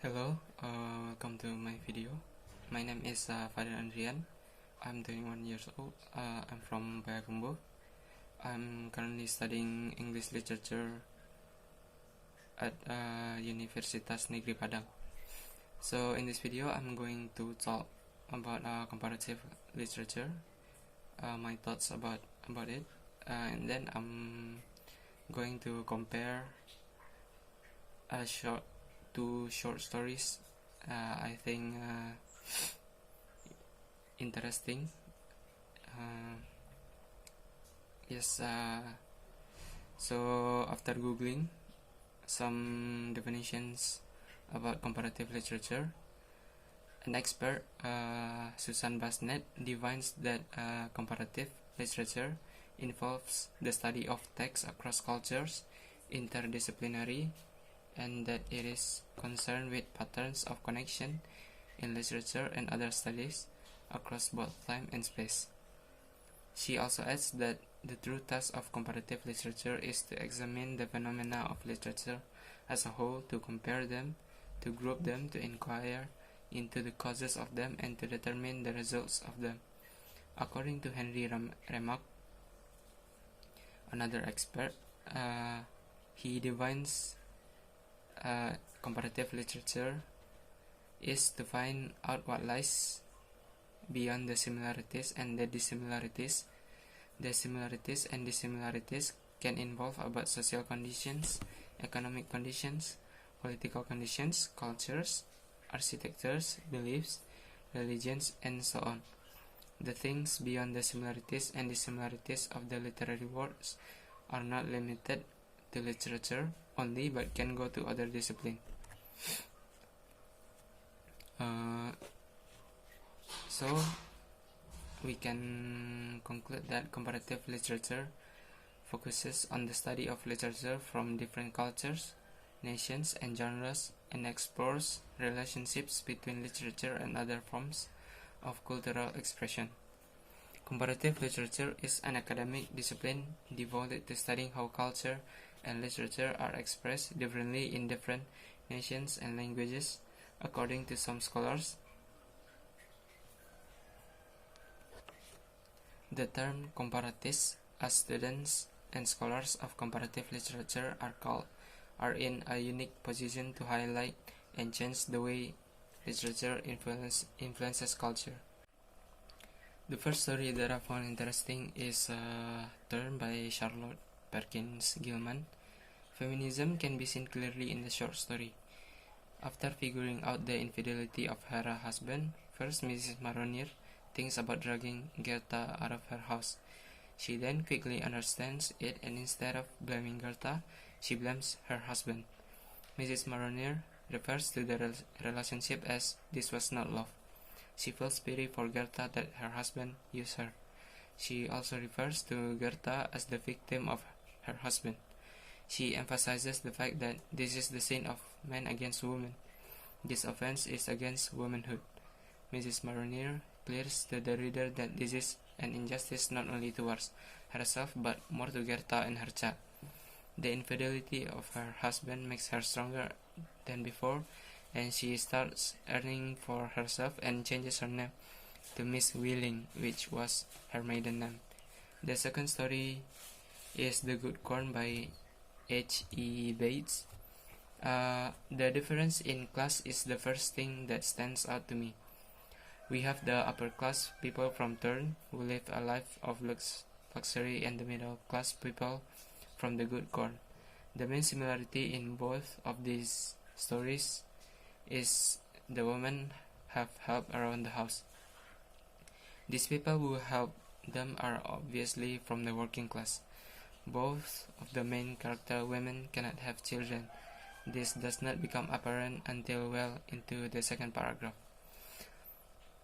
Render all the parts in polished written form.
Hello, welcome to my video. My name is Father Andrian. I'm 21 years old. I'm from Payakumbuh. I'm currently studying English literature at Universitas Negeri Padang. So in this video, I'm going to talk about comparative literature, my thoughts about it, and then I'm going to compare two short stories I think interesting. So after googling some definitions about comparative literature, an expert, Susan Basnet, defines that comparative literature involves the study of texts across cultures, interdisciplinary, and that it is concerned with patterns of connection in literature and other studies across both time and space. She also adds that the true task of comparative literature is to examine the phenomena of literature as a whole, to compare them, to group them, to inquire into the causes of them, and to determine the results of them. According to Henry Remarque, another expert, he defines comparative literature is to find out what lies beyond the similarities and the dissimilarities. The similarities and dissimilarities can involve about social conditions, economic conditions, political conditions, cultures, architectures, beliefs, religions, and so on. The things beyond the similarities and dissimilarities of the literary works are not limited to literature only, but can go to other disciplines. So we can conclude that comparative literature focuses on the study of literature from different cultures, nations, and genres, and explores relationships between literature and other forms of cultural expression. Comparative literature is an academic discipline devoted to studying how culture and literature are expressed differently in different nations and languages. According to some scholars, the term comparatists, as students and scholars of comparative literature are in a unique position to highlight and change the way literature influences culture. The first story that I found interesting is Turn by Charlotte Perkins Gilman. Feminism can be seen clearly in the short story. After figuring out the infidelity of her husband, first Mrs. Maronier thinks about dragging Gerta out of her house. She then quickly understands it, and instead of blaming Gerta, she blames her husband. Mrs. Maronier refers to the relationship as this was not love. She feels pity for Gerta that her husband used her. She also refers to Gerta as the victim of her husband. She emphasizes the fact that this is the sin of man against woman. This offense is against womanhood. Mrs. Maronier clears to the reader that this is an injustice not only towards herself but more to Gerta and her child. The infidelity of her husband makes her stronger than before, and she starts earning for herself and changes her name to Miss Wheeling, which was her maiden name. The second story is The Good Corn by H.E. Bates. The difference in class is the first thing that stands out to me. We have the upper class people from Turn who live a life of luxury, and the middle class people from The Good Corn. The main similarity in both of these stories is the women have help around the house. These people who help them are obviously from the working class. Both of the main character women cannot have children. This does not become apparent until well into the second paragraph.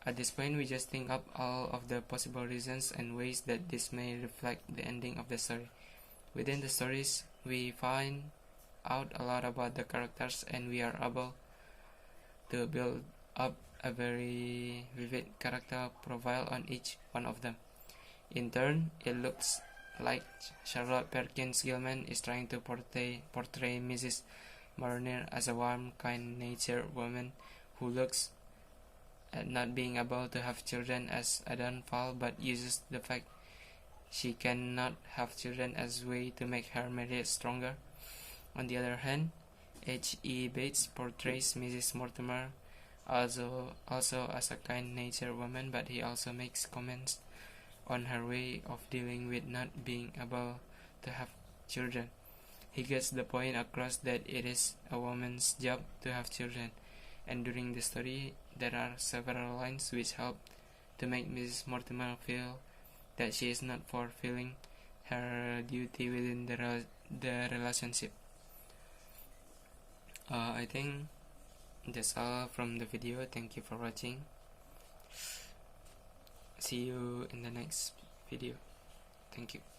At this point, we just think up all of the possible reasons and ways that this may reflect the ending of the story. Within the stories, we find out a lot about the characters, and we are able to build up a very vivid character profile on each one of them. In turn, it looks like Charlotte Perkins Gilman is trying to portray Mrs. Mariner as a warm, kind-natured woman who looks at not being able to have children as a downfall, but uses the fact she cannot have children as a way to make her marriage stronger. On the other hand, H.E. Bates portrays Mrs. Mortimer also as a kind-natured woman, but he also makes comments on her way of dealing with not being able to have children. He gets the point across that it is a woman's job to have children, and during the story there are several lines which help to make Mrs. Mortimer feel that she is not fulfilling her duty within the relationship. I think that's all from the video. Thank you for watching. See you in the next video. Thank you.